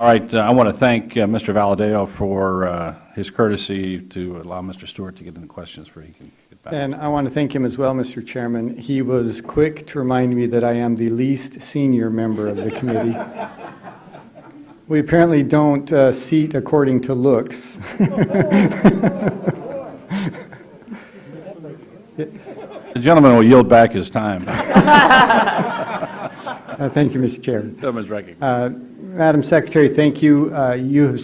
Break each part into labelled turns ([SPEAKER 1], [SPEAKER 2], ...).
[SPEAKER 1] All right, I want to thank Mr. Valadeo for his courtesy to allow Mr. Stewart to get in the questions for he can get back.
[SPEAKER 2] And I want to thank him as well, Mr. Chairman. He was quick to remind me that I am the least senior member of the committee. We apparently don't seat according to looks.
[SPEAKER 1] The gentleman will yield back his time.
[SPEAKER 2] Thank you, Mr. Chairman.
[SPEAKER 1] Gentleman's recognized.
[SPEAKER 2] Madam Secretary, thank you. You have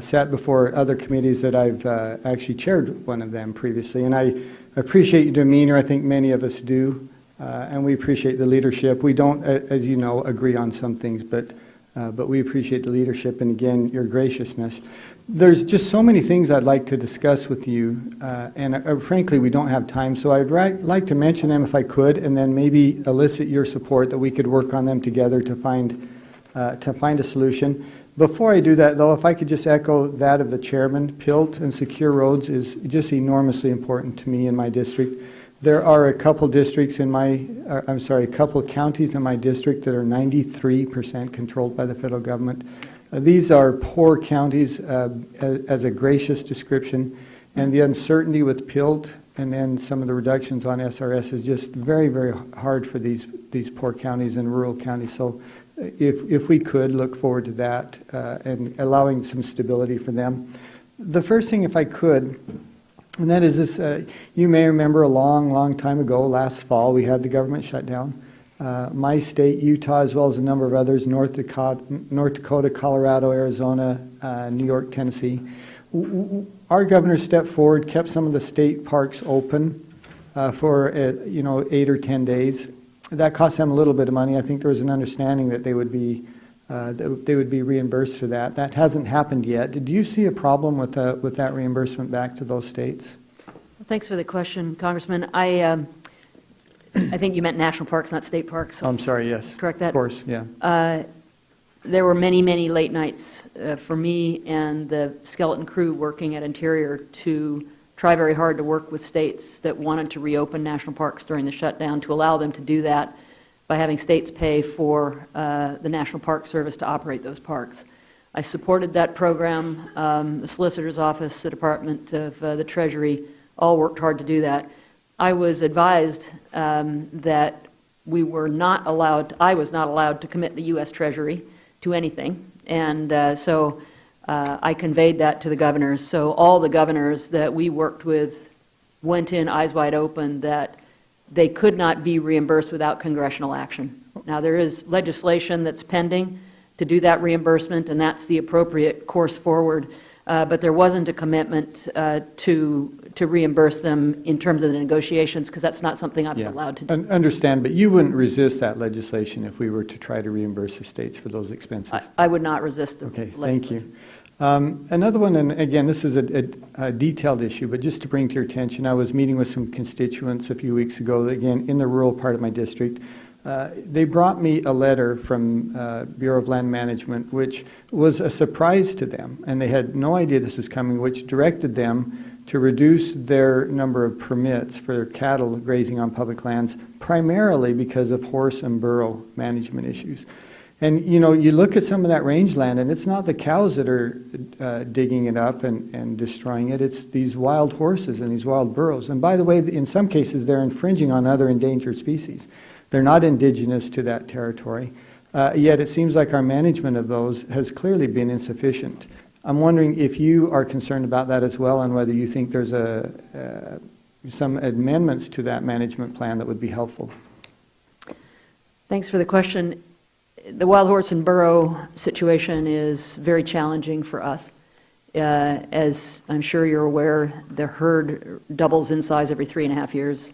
[SPEAKER 2] sat before other committees that I've actually chaired one of them previously, and I appreciate your demeanor. I think many of us do, and we appreciate the leadership. We don't, as you know, agree on some things, but we appreciate the leadership and, again, your graciousness. There's just so many things I'd like to discuss with you, and frankly, we don't have time, so I'd like to mention them if I could, and then maybe elicit your support that we could work on them together to find a solution. Before I do that, though, if I could just echo that of the chairman, PILT and secure roads is just enormously important to me in my district. There are a couple districts in my, a couple counties in my district that are 93% controlled by the federal government. These are poor counties as a gracious description, and the uncertainty with PILT and then some of the reductions on SRS is just very, very hard for these poor counties and rural counties. So if we could look forward to that and allowing some stability for them. The first thing, if I could, and that is this, you may remember a long, long time ago, last fall, we had the government shutdown. My state, Utah, as well as a number of others, North Dakota, Colorado, Arizona, New York, Tennessee. Our governor stepped forward, kept some of the state parks open for 8 or 10 days. That cost them a little bit of money. I think there was an understanding that they would be reimbursed for that. That hasn't happened yet. Did you see a problem with that reimbursement back to those states?
[SPEAKER 3] Thanks for the question, Congressman. I think you meant national parks, not state parks.
[SPEAKER 2] Oh, I'm sorry. Yes.
[SPEAKER 3] Correct that.
[SPEAKER 2] Of course. Yeah.
[SPEAKER 3] There were many, many late nights for me and the skeleton crew working at Interior to try very hard to work with states that wanted to reopen national parks during the shutdown to allow them to do that by having states pay for the National Park Service to operate those parks. I supported that program. The Solicitor's Office, the Department of the Treasury, all worked hard to do that. I was advised that I was not allowed to commit the U.S. Treasury to anything, and so I conveyed that to the governors. So all the governors that we worked with went in eyes wide open that they could not be reimbursed without congressional action. Now, there is legislation that's pending to do that reimbursement, and that's the appropriate course forward, but there wasn't a commitment to reimburse them in terms of the negotiations, because that's not something I was allowed to do.
[SPEAKER 2] Understand, but you wouldn't resist that legislation if we were to try to reimburse the states for those expenses?
[SPEAKER 3] I would not resist the
[SPEAKER 2] legislation. Thank you. Another one, and again, this is a detailed issue, but just to bring to your attention, I was meeting with some constituents a few weeks ago, again, in the rural part of my district. They brought me a letter from Bureau of Land Management, which was a surprise to them, and they had no idea this was coming, which directed them to reduce their number of permits for cattle grazing on public lands, primarily because of horse and burro management issues. And, you know, you look at some of that rangeland, and it's not the cows that are digging it up and destroying it. It's these wild horses and these wild burros. And by the way, in some cases, they're infringing on other endangered species. They're not indigenous to that territory. Yet it seems like our management of those has clearly been insufficient. I'm wondering if you are concerned about that as well, and whether you think there's some amendments to that management plan that would be helpful.
[SPEAKER 3] Thanks for the question. The wild horse and burro situation is very challenging for us. As I'm sure you're aware, the herd doubles in size every 3.5 years.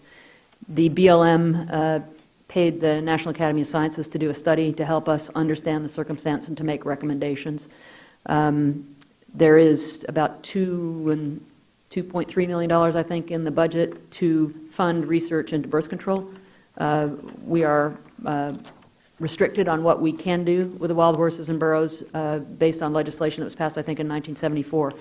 [SPEAKER 3] The BLM paid the National Academy of Sciences to do a study to help us understand the circumstance and to make recommendations. There is about $2.3 million, I think, in the budget to fund research into birth control. We are restricted on what we can do with the wild horses and burros based on legislation that was passed, I think, in 1974.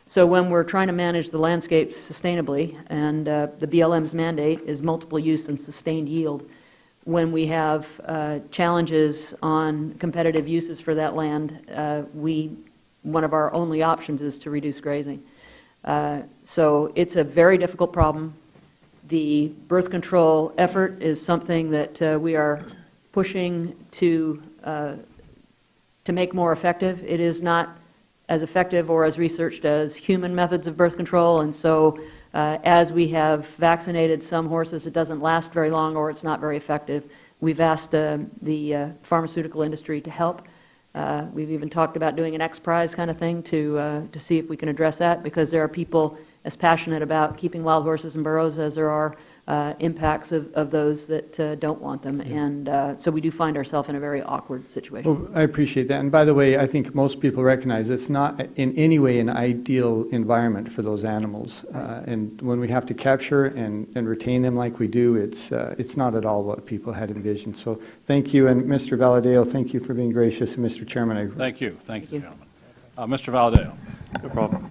[SPEAKER 3] So when we're trying to manage the landscapes sustainably, and the BLM's mandate is multiple use and sustained yield, when we have challenges on competitive uses for that land, one of our only options is to reduce grazing. So it's a very difficult problem. The birth control effort is something that we are pushing to make more effective. It is not as effective or as researched as human methods of birth control, and so as we have vaccinated some horses, it doesn't last very long or it's not very effective. We've asked the pharmaceutical industry to help. We've even talked about doing an X Prize kind of thing to see if we can address that, because there are people as passionate about keeping wild horses in burrows as there are impacts of those that don't want them. And so we do find ourselves in a very awkward situation.
[SPEAKER 2] Well, I appreciate that. And by the way, I think most people recognize it's not in any way an ideal environment for those animals. And when we have to capture and retain them like we do, it's not at all what people had envisioned. So thank you. And Mr. Valadeo, thank you for being gracious. And Mr. Chairman,
[SPEAKER 1] Thank you, gentlemen. Mr. Valadeo.
[SPEAKER 4] No problem.